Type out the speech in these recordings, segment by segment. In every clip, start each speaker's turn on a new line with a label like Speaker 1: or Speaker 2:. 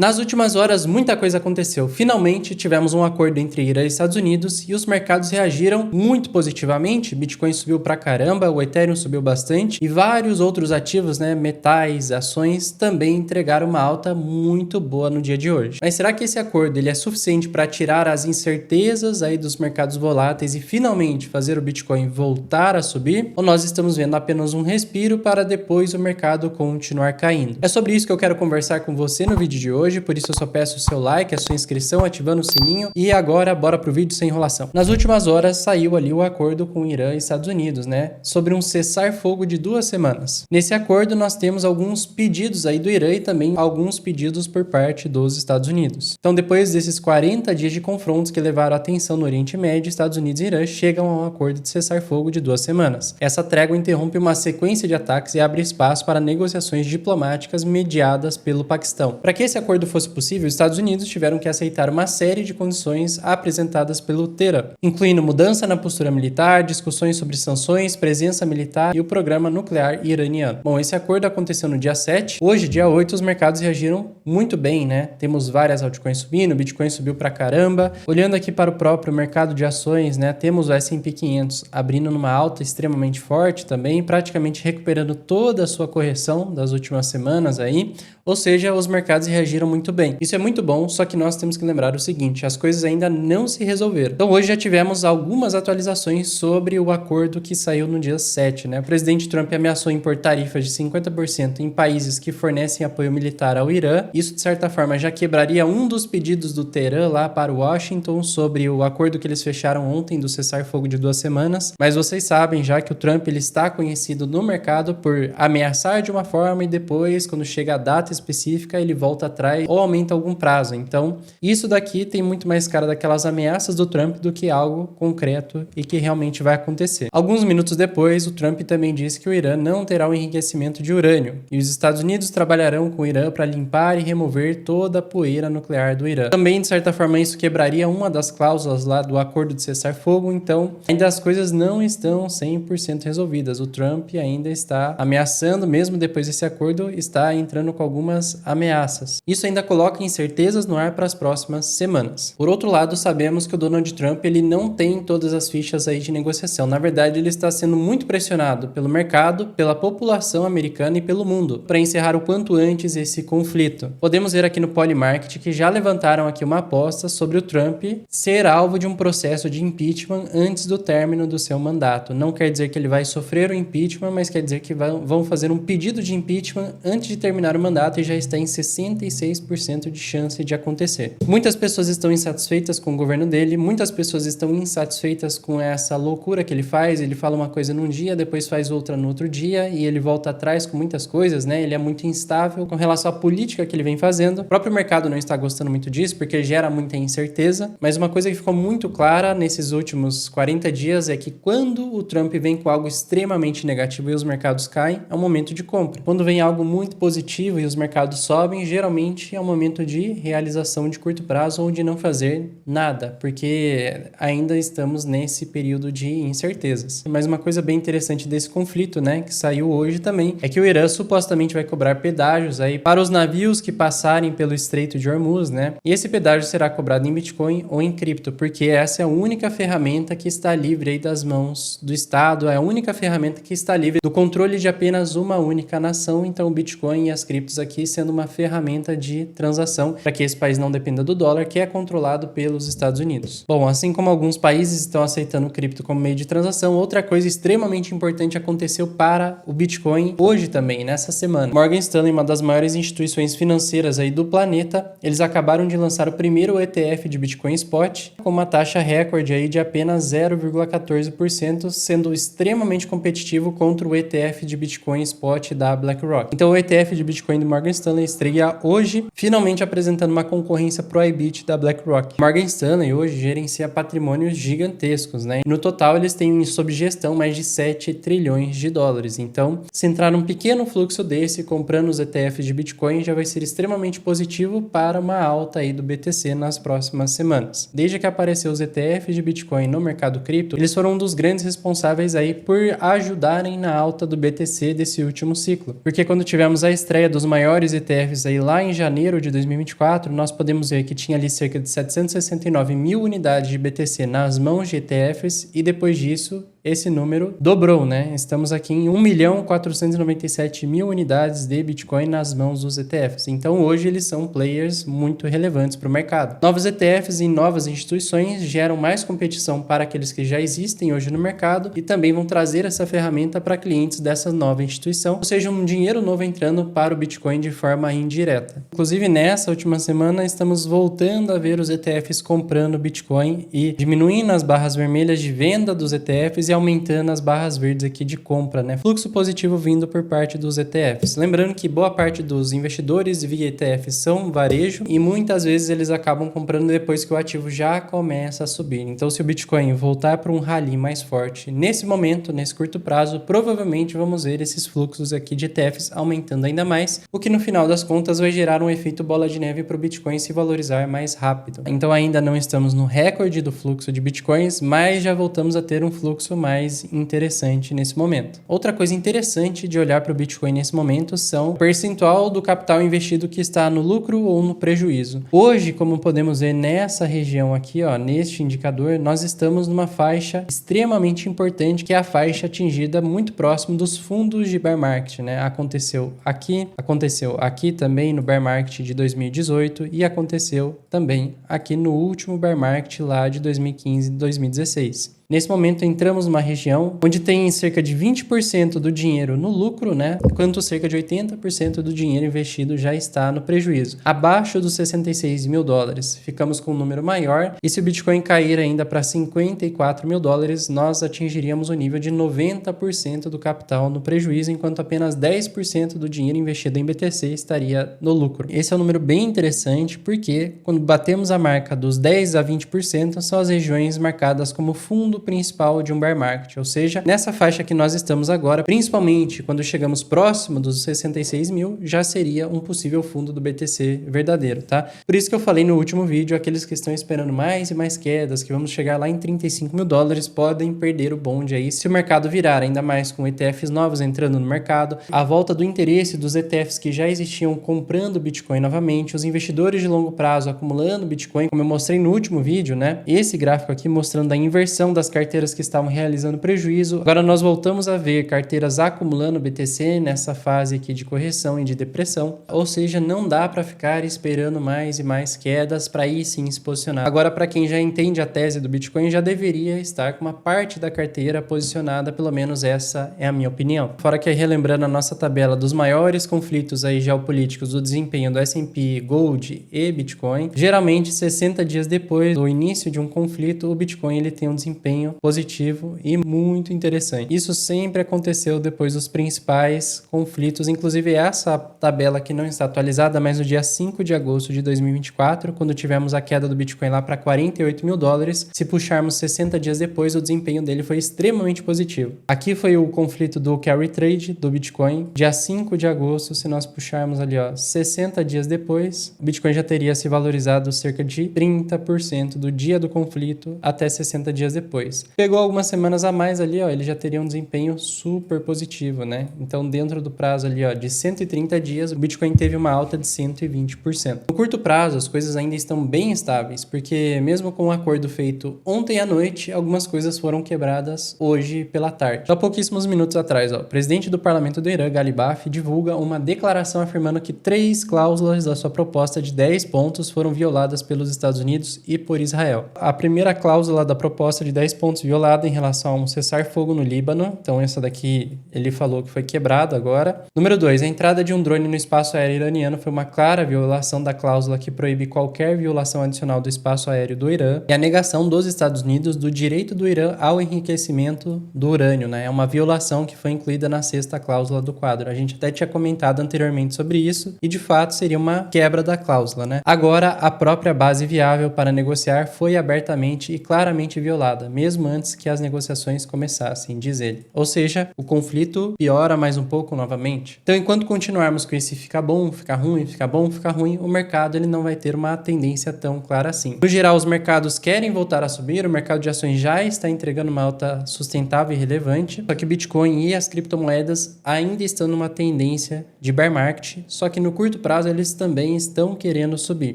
Speaker 1: Nas últimas horas, muita coisa aconteceu. Finalmente, tivemos um acordo entre Irã e Estados Unidos e os mercados reagiram muito positivamente. Bitcoin subiu pra caramba, o Ethereum subiu bastante e vários outros ativos, metais, ações, também entregaram uma alta muito boa no dia de hoje. Mas será que esse acordo ele é suficiente para tirar as incertezas aí dos mercados voláteis e finalmente fazer o Bitcoin voltar a subir? Ou nós estamos vendo apenas um respiro para depois o mercado continuar caindo? É sobre isso que eu quero conversar com você no vídeo de hoje. Por isso eu só peço o seu like, a sua inscrição, ativando o sininho. E agora, bora pro vídeo sem enrolação. Nas últimas horas, saiu ali o acordo com Irã e Estados Unidos, sobre um cessar-fogo de 2 semanas. Nesse acordo, nós temos alguns pedidos aí do Irã e também alguns pedidos por parte dos Estados Unidos. Então, depois desses 40 dias de confrontos que levaram a atenção no Oriente Médio, Estados Unidos e Irã chegam a um acordo de cessar-fogo de 2 semanas. Essa trégua interrompe uma sequência de ataques e abre espaço para negociações diplomáticas mediadas pelo Paquistão. Para que esse acordo fosse possível, os Estados Unidos tiveram que aceitar uma série de condições apresentadas pelo Teherã, incluindo mudança na postura militar, discussões sobre sanções, presença militar e o programa nuclear iraniano. Bom, esse acordo aconteceu no dia 7. Hoje, dia 8, os mercados reagiram muito bem, Temos várias altcoins subindo, o Bitcoin subiu pra caramba. Olhando aqui para o próprio mercado de ações, temos o S&P 500 abrindo numa alta extremamente forte também, praticamente recuperando toda a sua correção das últimas semanas aí. Ou seja, os mercados reagiram muito bem. Isso é muito bom, só que nós temos que lembrar o seguinte, as coisas ainda não se resolveram. Então hoje já tivemos algumas atualizações sobre o acordo que saiu no dia 7, O presidente Trump ameaçou impor tarifas de 50% em países que fornecem apoio militar ao Irã. Isso, de certa forma, já quebraria um dos pedidos do Teherã lá para Washington sobre o acordo que eles fecharam ontem do cessar-fogo de 2 semanas. Mas vocês sabem já que o Trump ele está conhecido no mercado por ameaçar de uma forma e depois, quando chega a data específica, ele volta atrás ou aumenta algum prazo. Então, isso daqui tem muito mais cara daquelas ameaças do Trump do que algo concreto e que realmente vai acontecer. Alguns minutos depois, o Trump também disse que o Irã não terá o enriquecimento de urânio e os Estados Unidos trabalharão com o Irã para limpar e remover toda a poeira nuclear do Irã. Também, de certa forma, isso quebraria uma das cláusulas lá do acordo de cessar-fogo, então ainda as coisas não estão 100% resolvidas. O Trump ainda está ameaçando, mesmo depois desse acordo, está entrando com algumas ameaças. Isso ainda coloca incertezas no ar para as próximas semanas. Por outro lado, sabemos que o Donald Trump ele não tem todas as fichas aí de negociação. Na verdade, ele está sendo muito pressionado pelo mercado, pela população americana e pelo mundo para encerrar o quanto antes esse conflito. Podemos ver aqui no Polymarket que já levantaram aqui uma aposta sobre o Trump ser alvo de um processo de impeachment antes do término do seu mandato. Não quer dizer que ele vai sofrer o impeachment, mas quer dizer que vão fazer um pedido de impeachment antes de terminar o mandato e já está em 66% de chance de acontecer. Muitas pessoas estão insatisfeitas com o governo dele, muitas pessoas estão insatisfeitas com essa loucura que ele faz. Ele fala uma coisa num dia, depois faz outra no outro dia e ele volta atrás com muitas coisas, Ele é muito instável com relação à política que ele vem fazendo. O próprio mercado não está gostando muito disso porque gera muita incerteza, mas uma coisa que ficou muito clara nesses últimos 40 dias é que quando o Trump vem com algo extremamente negativo e os mercados caem, é um momento de compra. Quando vem algo muito positivo e os mercados sobem, geralmente é um momento de realização de curto prazo ou de não fazer nada, porque ainda estamos nesse período de incertezas. Mas uma coisa bem interessante desse conflito, que saiu hoje também, é que o Irã supostamente vai cobrar pedágios aí para os navios que passarem pelo Estreito de Hormuz, E esse pedágio será cobrado em Bitcoin ou em cripto, porque essa é a única ferramenta que está livre aí das mãos do Estado, é a única ferramenta que está livre do controle de apenas uma única nação. Então o Bitcoin e as criptos aqui sendo uma ferramenta de transação para que esse país não dependa do dólar, que é controlado pelos Estados Unidos. Bom, assim como alguns países estão aceitando o cripto como meio de transação, outra coisa extremamente importante aconteceu para o Bitcoin hoje também, nessa semana. Morgan Stanley, uma das maiores instituições financeiras aí do planeta, eles acabaram de lançar o primeiro ETF de Bitcoin Spot com uma taxa recorde aí de apenas 0,14%, sendo extremamente competitivo contra o ETF de Bitcoin Spot da BlackRock. Então o ETF de Bitcoin do Morgan Stanley estreia hoje, finalmente apresentando uma concorrência pro IBIT da BlackRock. Morgan Stanley hoje gerencia patrimônios gigantescos, No total eles têm sob gestão mais de 7 trilhões de dólares. Então, se entrar num pequeno fluxo desse comprando os ETFs de Bitcoin, já vai ser extremamente positivo para uma alta aí do BTC nas próximas semanas. Desde que apareceu os ETFs de Bitcoin no mercado cripto, eles foram um dos grandes responsáveis aí por ajudarem na alta do BTC desse último ciclo. Porque quando tivemos a estreia dos maiores ETFs aí lá em janeiro janeiro de 2024, nós podemos ver que tinha ali cerca de 769 mil unidades de BTC nas mãos de ETFs e depois disso esse número dobrou, né? Estamos aqui em 1.497.000 unidades de Bitcoin nas mãos dos ETFs. Então hoje eles são players muito relevantes para o mercado. Novos ETFs e novas instituições geram mais competição para aqueles que já existem hoje no mercado e também vão trazer essa ferramenta para clientes dessa nova instituição, ou seja, um dinheiro novo entrando para o Bitcoin de forma indireta. Inclusive nessa última semana estamos voltando a ver os ETFs comprando Bitcoin e diminuindo as barras vermelhas de venda dos ETFs e aumentando as barras verdes aqui de compra, né? Fluxo positivo vindo por parte dos ETFs. Lembrando que boa parte dos investidores via ETFs são varejo e muitas vezes eles acabam comprando depois que o ativo já começa a subir. Então, se o Bitcoin voltar para um rally mais forte nesse momento, nesse curto prazo, provavelmente vamos ver esses fluxos aqui de ETFs aumentando ainda mais, o que no final das contas vai gerar um efeito bola de neve para o Bitcoin se valorizar mais rápido. Então, ainda não estamos no recorde do fluxo de Bitcoins, mas já voltamos a ter um fluxo mais interessante nesse momento. Outra coisa interessante de olhar para o Bitcoin nesse momento são o percentual do capital investido que está no lucro ou no prejuízo. Hoje, como podemos ver nessa região aqui, ó, neste indicador, nós estamos numa faixa extremamente importante, que é a faixa atingida muito próximo dos fundos de bear market, né? Aconteceu aqui também no bear market de 2018 e aconteceu também aqui no último bear market lá de 2015 e 2016. Nesse momento, entramos numa região onde tem cerca de 20% do dinheiro no lucro, né? Enquanto cerca de 80% do dinheiro investido já está no prejuízo. Abaixo dos 66 mil dólares, ficamos com um número maior. E se o Bitcoin cair ainda para 54 mil dólares, nós atingiríamos o nível de 90% do capital no prejuízo, enquanto apenas 10% do dinheiro investido em BTC estaria no lucro. Esse é um número bem interessante, porque quando batemos a marca dos 10 a 20%, são as regiões marcadas como fundo principal de um bear market, ou seja, nessa faixa que nós estamos agora, principalmente quando chegamos próximo dos 66 mil, já seria um possível fundo do BTC verdadeiro, tá? Por isso que eu falei no último vídeo, aqueles que estão esperando mais e mais quedas, que vamos chegar lá em 35 mil dólares, podem perder o bonde aí se o mercado virar, ainda mais com ETFs novos entrando no mercado, a volta do interesse dos ETFs que já existiam comprando Bitcoin novamente, os investidores de longo prazo acumulando Bitcoin, como eu mostrei no último vídeo, né? Esse gráfico aqui mostrando a inversão das carteiras que estavam realizando prejuízo. Agora nós voltamos a ver carteiras acumulando BTC nessa fase aqui de correção e de depressão, ou seja, não dá para ficar esperando mais e mais quedas para aí sim se posicionar. Agora, para quem já entende a tese do Bitcoin, já deveria estar com uma parte da carteira posicionada, pelo menos essa é a minha opinião. Fora que aí, relembrando a nossa tabela dos maiores conflitos aí geopolíticos do desempenho do S&P, Gold e Bitcoin, geralmente 60 dias depois do início de um conflito, o Bitcoin ele tem um desempenho positivo e muito interessante. Isso sempre aconteceu depois dos principais conflitos, inclusive essa tabela aqui não está atualizada, mas no dia 5 de agosto de 2024, quando tivemos a queda do Bitcoin lá para 48 mil dólares, se puxarmos 60 dias depois, o desempenho dele foi extremamente positivo. Aqui foi o conflito do carry trade do Bitcoin, dia 5 de agosto, se nós puxarmos ali, ó, 60 dias depois, o Bitcoin já teria se valorizado cerca de 30% do dia do conflito até 60 dias depois. Pegou algumas semanas a mais ali, ó, ele já teria um desempenho super positivo, né? Então, dentro do prazo ali, ó, de 130 dias, o Bitcoin teve uma alta de 120%. No curto prazo, as coisas ainda estão bem estáveis, porque mesmo com o acordo feito ontem à noite, algumas coisas foram quebradas hoje pela tarde. Há pouquíssimos minutos atrás, ó, o presidente do parlamento do Irã, Ghalibaf, divulga uma declaração afirmando que 3 cláusulas da sua proposta de 10 pontos foram violadas pelos Estados Unidos e por Israel. A primeira cláusula da proposta de 10 pontos violada em relação a um cessar-fogo no Líbano. Então essa daqui ele falou que foi quebrado agora. Número 2, a entrada de um drone no espaço aéreo iraniano foi uma clara violação da cláusula que proíbe qualquer violação adicional do espaço aéreo do Irã e a negação dos Estados Unidos do direito do Irã ao enriquecimento do urânio, né? É uma violação que foi incluída na 6ª cláusula do quadro. A gente até tinha comentado anteriormente sobre isso e de fato seria uma quebra da cláusula, né? Agora a própria base viável para negociar foi abertamente e claramente violada. mesmo antes que as negociações começassem, diz ele. Ou seja, o conflito piora mais um pouco novamente. Então, enquanto continuarmos com esse ficar bom, ficar ruim, ficar bom, ficar ruim, o mercado ele não vai ter uma tendência tão clara assim. No geral, os mercados querem voltar a subir, o mercado de ações já está entregando uma alta sustentável e relevante, só que o Bitcoin e as criptomoedas ainda estão numa tendência de bear market, só que no curto prazo eles também estão querendo subir.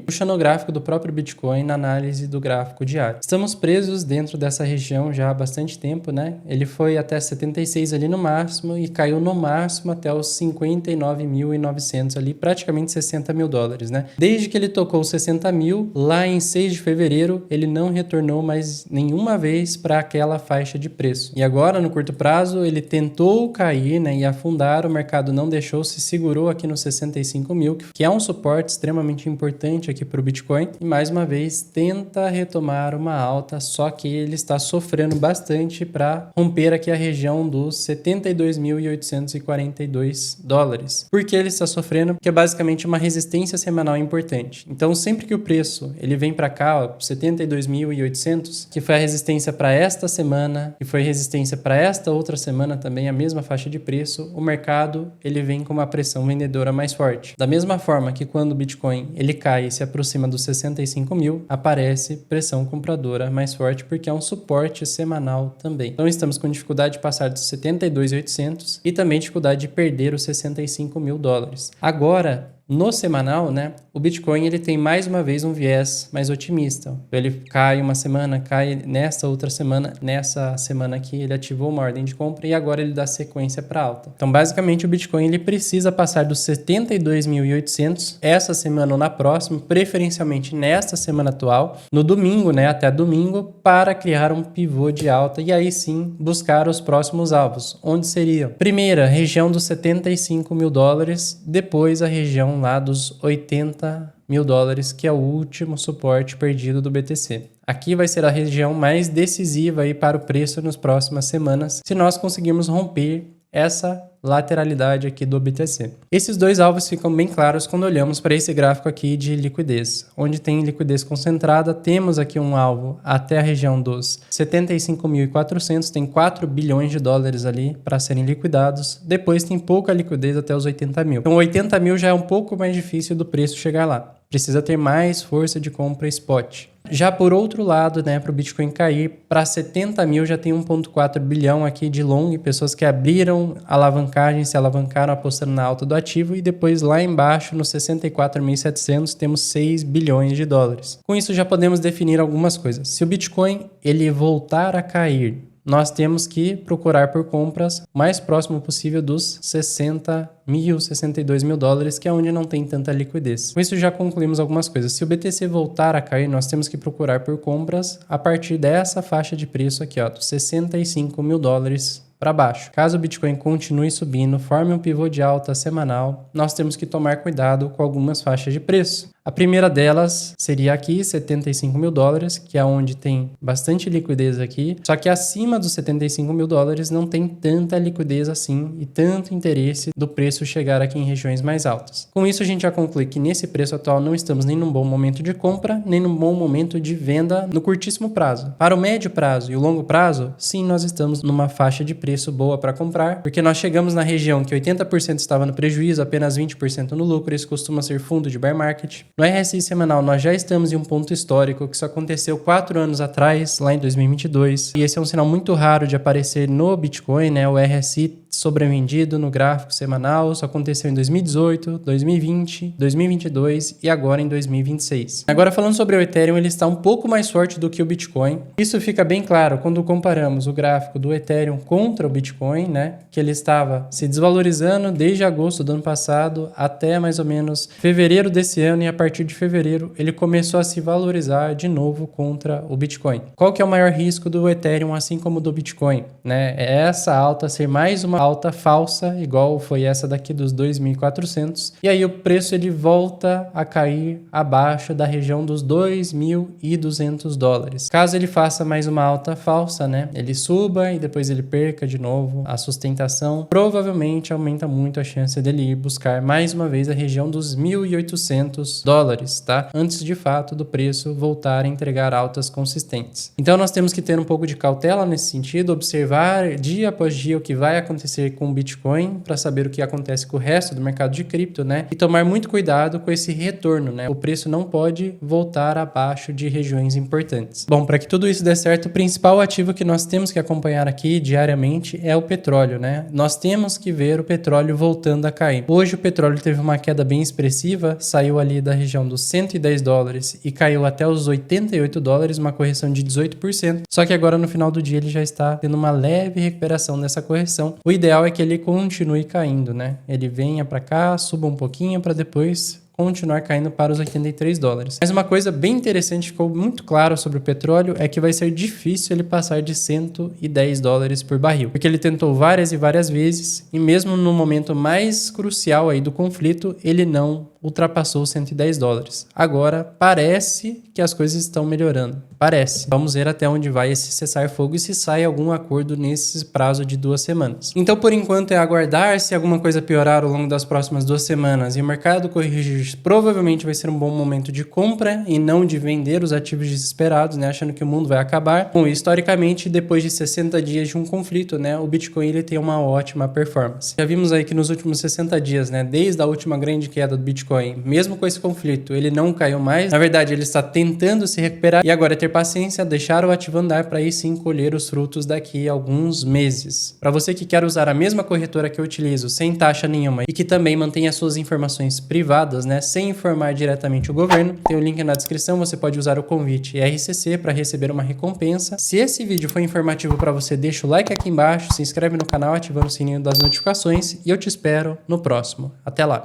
Speaker 1: Puxando o gráfico do próprio Bitcoin na análise do gráfico diário. Estamos presos dentro dessa região já há bastante tempo, né? Ele foi até 76 ali no máximo e caiu no máximo até os 59.900 ali, praticamente 60 mil dólares, né? Desde que ele tocou 60 mil, lá em 6 de fevereiro, ele não retornou mais nenhuma vez para aquela faixa de preço. E agora, no curto prazo, ele tentou cair, né, e afundar, o mercado não deixou, se segurou aqui nos 65 mil, que é um suporte extremamente importante aqui para o Bitcoin, e mais uma vez tenta retomar uma alta, só que ele está sofrendo bastante para romper aqui a região dos 72.842 dólares. Por que ele está sofrendo? Porque é basicamente uma resistência semanal importante. Então, sempre que o preço ele vem para cá, 72.800, que foi a resistência para esta semana e foi resistência para esta outra semana também, a mesma faixa de preço, o mercado ele vem com uma pressão vendedora mais forte. Da mesma forma que quando o Bitcoin ele cai e se aproxima dos 65 mil, aparece pressão compradora mais forte porque é um suporte semanal também. Então estamos com dificuldade de passar dos 72.800 e também dificuldade de perder os 65 mil dólares. Agora, no semanal, né, o Bitcoin ele tem mais uma vez um viés mais otimista. Ele cai uma semana, cai nessa outra semana, nessa semana aqui ele ativou uma ordem de compra e agora ele dá sequência para alta. Então, basicamente, o Bitcoin ele precisa passar dos 72.800 essa semana ou na próxima, preferencialmente nesta semana atual, no domingo, né, até domingo, para criar um pivô de alta e aí sim buscar os próximos alvos. Onde seriam? Primeira, região dos 75 mil dólares, depois a região lá dos 80 mil dólares, que é o último suporte perdido do BTC. Aqui vai ser a região mais decisiva aí para o preço nas próximas semanas, se nós conseguirmos romper essa lateralidade aqui do BTC. Esses dois alvos ficam bem claros quando olhamos para esse gráfico aqui de liquidez. Onde tem liquidez concentrada, temos aqui um alvo até a região dos 75.400, tem 4 bilhões de dólares ali para serem liquidados. Depois tem pouca liquidez até os 80 mil. Então 80 mil já é um pouco mais difícil do preço chegar lá. Precisa ter mais força de compra spot. Já por outro lado, né, para o Bitcoin cair para 70 mil, já tem 1,4 bilhão aqui de long, pessoas que abriram alavancagem, se alavancaram apostando na alta do ativo, e depois lá embaixo, nos 64.700, temos 6 bilhões de dólares. Com isso já podemos definir algumas coisas. Se o Bitcoin ele voltar a cair, nós temos que procurar por compras mais próximo possível dos 60 mil, 62 mil dólares, que é onde não tem tanta liquidez. Com isso já concluímos algumas coisas. Se o BTC voltar a cair, nós temos que procurar por compras a partir dessa faixa de preço aqui, ó, dos 65 mil dólares para baixo. Caso o Bitcoin continue subindo, forme um pivô de alta semanal, nós temos que tomar cuidado com algumas faixas de preço. A primeira delas seria aqui, 75 mil dólares, que é onde tem bastante liquidez aqui, só que acima dos 75 mil dólares não tem tanta liquidez assim e tanto interesse do preço chegar aqui em regiões mais altas. Com isso, a gente já conclui que nesse preço atual não estamos nem num bom momento de compra, nem num bom momento de venda no curtíssimo prazo. Para o médio prazo e o longo prazo, sim, nós estamos numa faixa de preço boa para comprar, porque nós chegamos na região que 80% estava no prejuízo, apenas 20% no lucro, isso costuma ser fundo de bear market. No RSI semanal, nós já estamos em um ponto histórico que isso aconteceu 4 anos atrás, lá em 2022, e esse é um sinal muito raro de aparecer no Bitcoin, né? O RSI sobrevendido no gráfico semanal, isso aconteceu em 2018, 2020, 2022 e agora em 2026. Agora falando sobre o Ethereum, ele está um pouco mais forte do que o Bitcoin. Isso fica bem claro quando comparamos o gráfico do Ethereum contra o Bitcoin, né? Que ele estava se desvalorizando desde agosto do ano passado até mais ou menos fevereiro desse ano, e a partir de fevereiro ele começou a se valorizar de novo contra o Bitcoin. Qual que é o maior risco do Ethereum, assim como do Bitcoin, né? É essa alta ser mais uma alta falsa, igual foi essa daqui dos 2.400, e aí o preço ele volta a cair abaixo da região dos 2.200 dólares. Caso ele faça mais uma alta falsa, né, ele suba e depois ele perca de novo a sustentação, provavelmente aumenta muito a chance dele ir buscar mais uma vez a região dos 1.800 dólares, tá? Antes de fato do preço voltar a entregar altas consistentes. Então nós temos que ter um pouco de cautela nesse sentido, observar dia após dia o que vai acontecer com o Bitcoin para saber o que acontece com o resto do mercado de cripto, né? E tomar muito cuidado com esse retorno, né? O preço não pode voltar abaixo de regiões importantes. Bom, para que tudo isso dê certo, o principal ativo que nós temos que acompanhar aqui diariamente é o petróleo, né? Nós temos que ver o petróleo voltando a cair. Hoje o petróleo teve uma queda bem expressiva, saiu ali da região dos 110 dólares e caiu até os 88 dólares, uma correção de 18%. Só que agora no final do dia ele já está tendo uma leve recuperação dessa correção. O ideal é que ele continue caindo, né? Ele venha para cá, suba um pouquinho para depois continuar caindo para os 83 dólares. Mas uma coisa bem interessante ficou muito claro sobre o petróleo é que vai ser difícil ele passar de 110 dólares por barril, porque ele tentou várias e várias vezes e mesmo no momento mais crucial aí do conflito, ele não ultrapassou os 110 dólares. Agora parece que as coisas estão melhorando. Parece. Vamos ver até onde vai esse cessar-fogo e se sai algum acordo nesse prazo de 2 semanas. Então, por enquanto, é aguardar. Se alguma coisa piorar ao longo das próximas 2 semanas e o mercado corrigir, provavelmente vai ser um bom momento de compra e não de vender os ativos desesperados, né? Achando que o mundo vai acabar. Bom, historicamente, depois de 60 dias de um conflito, né? O Bitcoin ele tem uma ótima performance. Já vimos aí que nos últimos 60 dias, né? Desde a última grande queda do Bitcoin, mesmo com esse conflito, ele não caiu mais. Na verdade, ele está tentando se recuperar e agora é ter paciência, deixar o ativo andar para aí sim colher os frutos daqui a alguns meses. Para você que quer usar a mesma corretora que eu utilizo, sem taxa nenhuma e que também mantém as suas informações privadas, né, sem informar diretamente o governo, tem o link na descrição, você pode usar o convite RCC para receber uma recompensa. Se esse vídeo foi informativo para você, deixa o like aqui embaixo, se inscreve no canal ativando o sininho das notificações e eu te espero no próximo. Até lá!